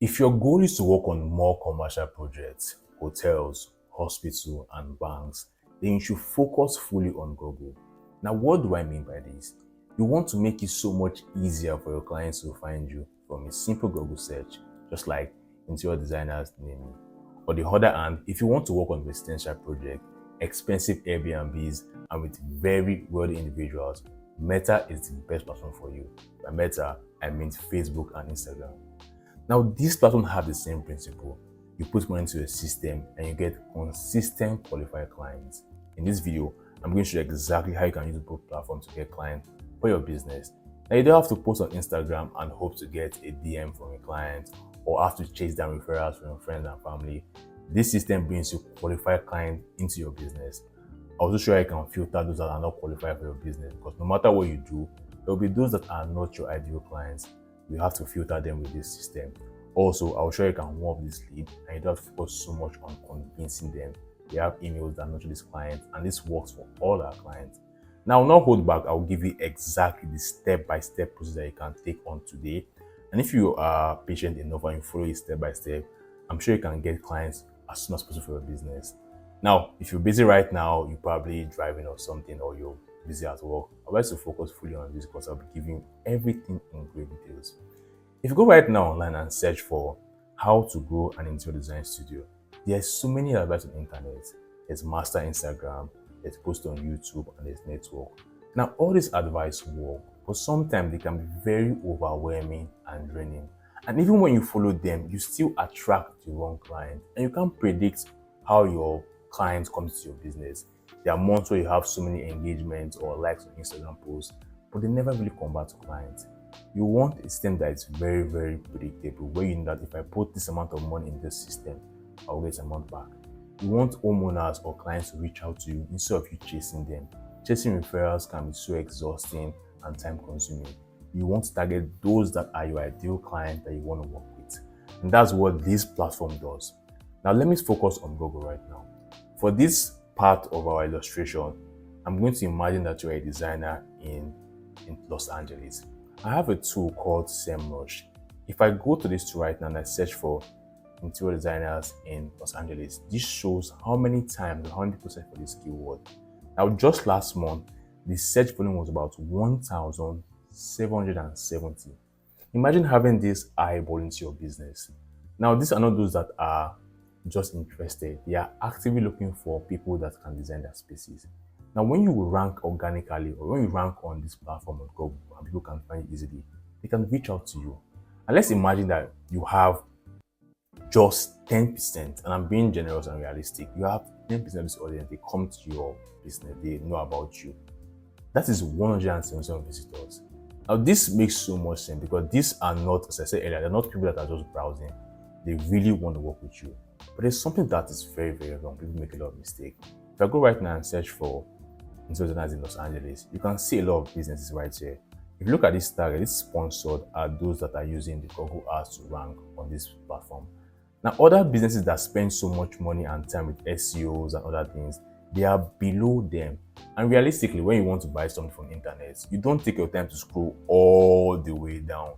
If your goal is to work on more commercial projects, hotels, hospitals, and banks, then you should focus fully on Google. Now, what do I mean by this? You want to make it so much easier for your clients to find you from a simple Google search, just like interior designers name me. On the other hand, if you want to work on residential projects, expensive Airbnbs, and with very wealthy individuals, Meta is the best platform for you. By Meta, I mean Facebook and Instagram. Now, these platforms have the same principle. You put money into a system and you get consistent qualified clients. In this video, I'm going to show you exactly how you can use both platforms to get clients for your business. Now, you don't have to post on Instagram and hope to get a DM from a client or have to chase down referrals from your friends and family. This system brings you qualified clients into your business. I'll also show you how you can filter those that are not qualified for your business, because no matter what you do, there will be those that are not your ideal clients. You have to filter them with this system. Also, I'll show you can warm up this lead and you don't have to focus so much on convincing them. We have emails that nurture this client, and this works for all our clients. Now, not hold back, I'll give you exactly the step-by-step process that you can take on today. And if you are patient enough and you follow it step by step, I'm sure you can get clients as soon as possible for your business. Now, if you're busy right now, you're probably driving or something, or you're busy at work, I want you to focus fully on this because I'll be giving you everything in great details. If you go right now online and search for how to grow an interior design studio, there's so many advice on the internet. There's master Instagram, there's post on YouTube, and there's network. Now, all this advice work, but sometimes they can be very overwhelming and draining. And even when you follow them, you still attract the wrong client, and you can't predict how your clients come to your business. There are months where you have so many engagements or likes on Instagram posts, but they never really convert to clients. You want a system that is very, very predictable, where you know that if I put this amount of money in this system, I'll get a amount back. You want homeowners or clients to reach out to you instead of you chasing them. Chasing referrals can be so exhausting and time consuming. You want to target those that are your ideal client that you want to work with. And that's what this platform does. Now, let me focus on Google right now. For this part of our illustration, I'm going to imagine that you're a designer in Los Angeles. I have a tool called SEMrush. If I go to this tool right now and I search for interior designers in Los Angeles, this shows how many times and how many people search for this keyword. Now, just last month, the search volume was about 1,770. Imagine having this eyeball into your business. Now, these are not those that are just interested. They are actively looking for people that can design their spaces. Now, when you rank organically or when you rank on this platform on Google and people can find it easily, they can reach out to you. And let's imagine that you have just 10%, and I'm being generous and realistic. You have 10% of this audience, they come to your business, they know about you. That is 177 visitors. Now, this makes so much sense because these are not, as I said earlier, they're not people that are just browsing. They really want to work with you. But there's something that is very, very wrong. People make a lot of mistakes. If I go right now and search for interior designers in Los Angeles, you can see a lot of businesses right here. If you look at this target, this sponsored are those that are using the Google ads to rank on this platform. Now, other businesses that spend so much money and time with SEOs and other things, they are below them. And realistically, when you want to buy something from the internet, you don't take your time to scroll all the way down.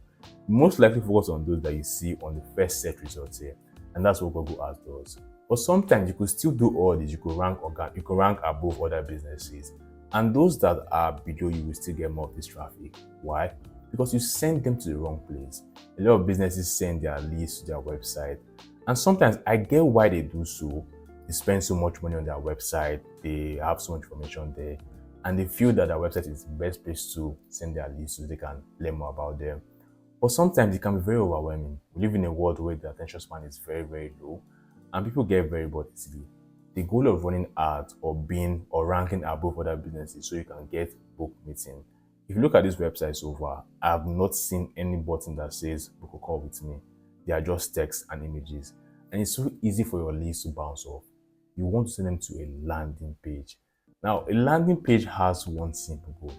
You most likely focus on those that you see on the first search results here. And that's what Google Ads does. But sometimes you could still do all this. You could rank above other businesses. And those that are below you will still get more of this traffic. Why? Because you send them to the wrong place. A lot of businesses send their leads to their website. And sometimes I get why they do so. They spend so much money on their website. They have so much information there. And they feel that their website is the best place to send their leads so they can learn more about them. But sometimes it can be very overwhelming. We live in a world where the attention span is very, very low and people get very bored easily. The goal of running ads or ranking above other businesses so you can get book meeting. If you look at this website so far, I have not seen any button that says book a call with me. They are just text and images. And it's so easy for your leads to bounce off. You want to send them to a landing page. Now, a landing page has one simple goal.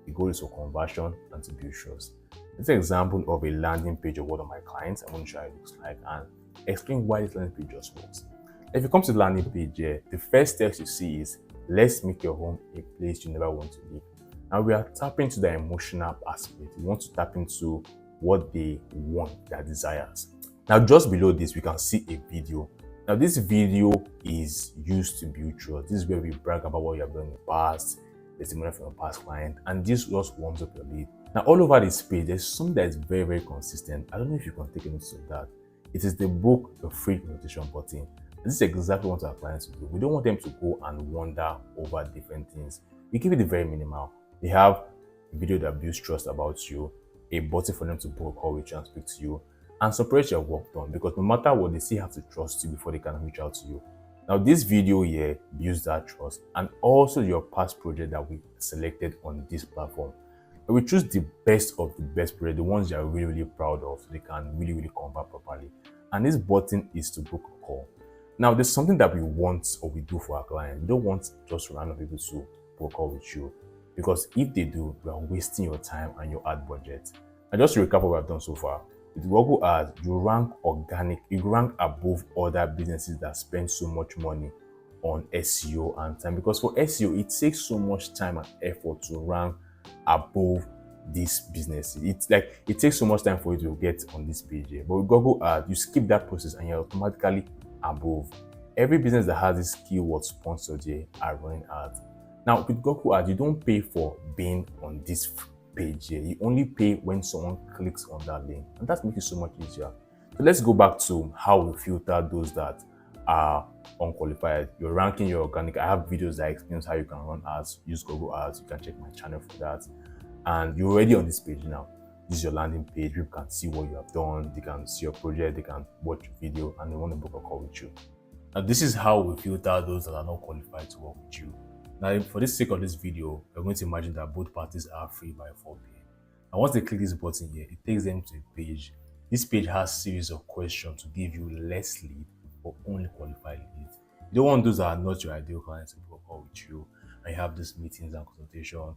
The goal is for conversion and to build trust. This is an example of a landing page of one of my clients. I'm going to show you how it looks like and explain why this landing page just works. If you come to the landing page here, the first text you see is, let's make your home a place you never want to live. Now we are tapping into the emotional aspect. We want to tap into what they want, their desires. Now, just below this, we can see a video. Now, this video is used to build trust. This is where we brag about what you have done in the past, testimonial from your past client, and this just warms up your lead. Now, all over this page, there's something that is very, very consistent. I don't know if you can take notice of that. It is the book, the free notation button. This is exactly what our clients do. We don't want them to go and wander over different things. We keep it very minimal. We have a video that builds trust about you, a button for them to book a call with you and speak to you, and separate your work done, because no matter what, they still have to trust you before they can reach out to you. Now, this video here builds that trust, and also your past project that we selected on this platform. We choose the best of the best project, the ones you are really, really proud of, so they can really, really convert properly. And this button is to book a call. Now, there's something that we want or we do for our client. We don't want just random people to book a call with you, because if they do, we are wasting your time and your ad budget. And just to recap what we have done so far, with Google Ads, you rank organic, you rank above other businesses that spend so much money on SEO and time, because for SEO, it takes so much time and effort to rank above these businesses. It's like it takes so much time for you to get on this page here. But with Google Ads, you skip that process and you're automatically above. Every business that has this keyword sponsored here are running ads. Now, with Google Ads, you don't pay for being on this page here. You only pay when someone clicks on that link, and that makes it so much easier. So let's go back to how we filter those that are unqualified. You're ranking your organic. I have videos that explains how you can run ads, use Google Ads. You can check my channel for that. And you're already on this page now. This is your landing page. People can see what you have done. They can see your project. They can watch your video, and they want to book a call with you. Now, this is how we filter those that are not qualified to work with you. Now, for the sake of this video, we're going to imagine that both parties are free by 4 p.m. And once they click this button here, it takes them to a page. This page has a series of questions to give you less lead or only qualified leads. You don't want those that are not your ideal clients to book a call with you, and you have these meetings and consultation.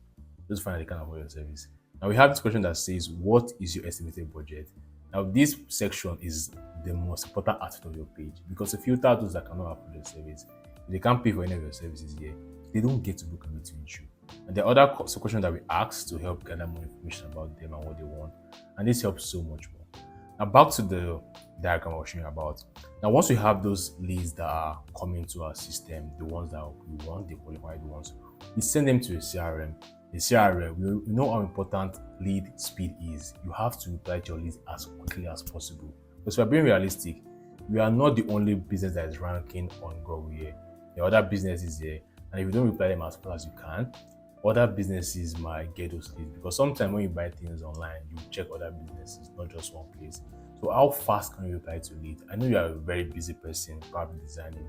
Just find out they can afford your service. Now, we have this question that says, what is your estimated budget? Now, this section is the most important aspect of your page, because if you filter those that cannot afford your service, if they can't pay for any of your services here, they don't get to book a meeting with you. And the other questions that we ask to help gather more information about them and what they want, and this helps so much more. Now, back to the diagram I was showing you about. Now, once we have those leads that are coming to our system, the ones that we want, the qualified ones, we send them to a CRM. The CRM, we know how important lead speed is. You have to reply to your leads as quickly as possible. Because we're being realistic, we are not the only business that is ranking on Google here. There are other businesses here, and if you don't reply them as fast as you can, other businesses might get those leads. Because sometimes when you buy things online, you check other businesses, not just one place. So how fast can you reply to leads? I know you are a very busy person, probably designing.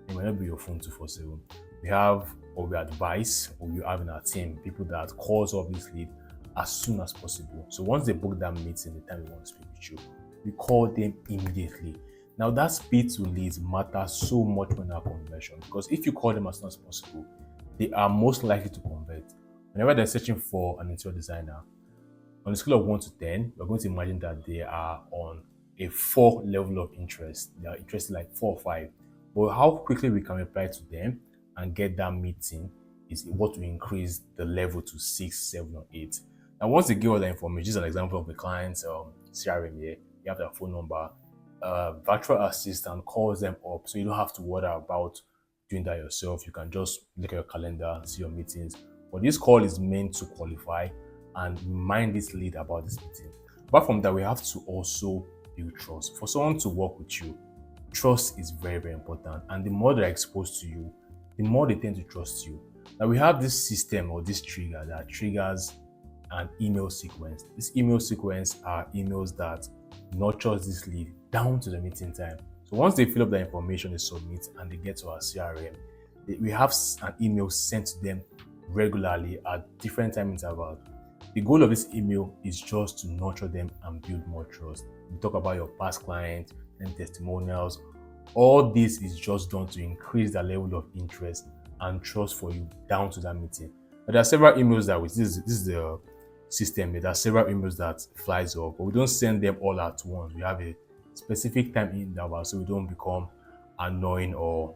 It might not be your phone 247. We have, or we advise, or we have in our team, people that calls up this lead as soon as possible. So once they book that meeting, the time we want to speak with you, we call them immediately. Now, that speed to leads matters so much when our conversion, because if you call them as soon as possible, they are most likely to convert. Whenever they're searching for an interior designer, on a scale of 1 to 10, we're going to imagine that they are on a 4 level of interest. They are interested like 4 or 5. But how quickly we can reply to them and get that meeting is what will increase the level to 6, 7, or 8. Now, once they give all the information, this is an example of the client's CRM here. You have their phone number. Virtual assistant calls them up, so you don't have to worry about doing that yourself. You can just look at your calendar, see your meetings. But this call is meant to qualify and remind this lead about this meeting. Apart from that, we have to also build trust. For someone to work with you, trust is very, very important. And the more they're exposed to you, the more they tend to trust you. Now, we have this system or this trigger that triggers an email sequence. This email sequence are emails that nurtures this lead down to the meeting time. So once they fill up the information, they submit and they get to our CRM, we have an email sent to them regularly at different time intervals. The goal of this email is just to nurture them and build more trust. We talk about your past clients and testimonials. All this is just done to increase the level of interest and trust for you down to that meeting. But there are several emails that this is the system. There are several emails that flies up, but we don't send them all at once. We have a specific time interval so we don't become annoying or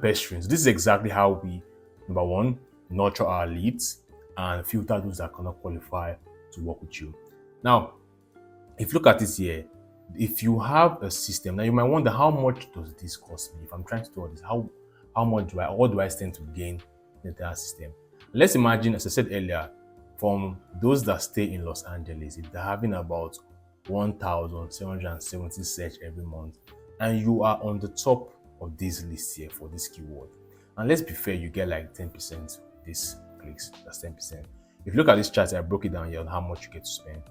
pestering. So this is exactly how we, number one, nurture our leads and filter those that cannot qualify to work with you. Now, if you look at this here, If you have a system, now you might wonder, how much does this cost me? If I'm trying to do all this, how much do I, what do I stand to gain in the entire system? Let's imagine, as I said earlier, from those that stay in Los Angeles, if they're having about 1,770 search every month, and you are on the top of this list here for this keyword, and let's be fair, you get like 10% this clicks. That's 10%. If you look at this chart, I broke it down here on how much you get to spend.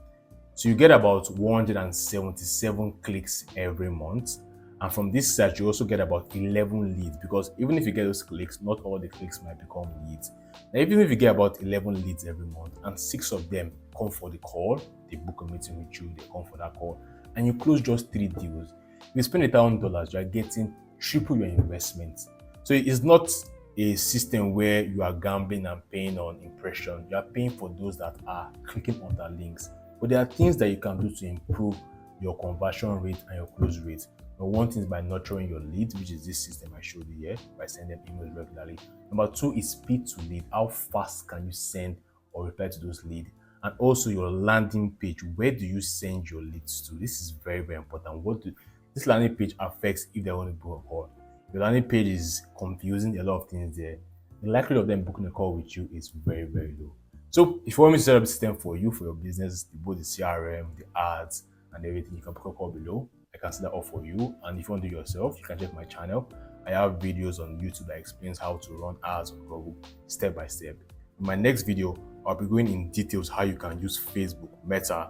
So you get about 177 clicks every month. And from this search, you also get about 11 leads, because even if you get those clicks, not all the clicks might become leads. Now, even if you get about 11 leads every month and 6 of them come for the call, they book a meeting with you, they come for that call, and you close just 3 deals, if you spend $1,000, you are getting triple your investment. So it's not a system where you are gambling and paying on impression. You are paying for those that are clicking on the links. But there are things that you can do to improve your conversion rate and your close rate. Number one thing is by nurturing your leads, which is this system I showed you here, by sending them emails regularly. Number two is speed to lead. How fast can you send or reply to those leads? And also your landing page. Where do you send your leads to? This is very, very important. This landing page affects if they want to book a call. Your landing page is confusing, a lot of things there. The likelihood of them booking a call with you is very, very low. So if you want me to set up a system for you, for your business, both the CRM, the ads, and everything, you can book a call below. I can set that up for you. And if you want to do it yourself, you can check my channel. I have videos on YouTube that explains how to run ads on Google step by step. In my next video, I'll be going in details how you can use Facebook Meta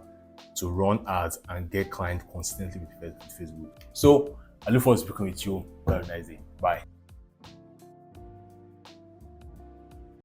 to run ads and get clients consistently with Facebook. So I look forward to speaking with you. Have a nice day. Bye.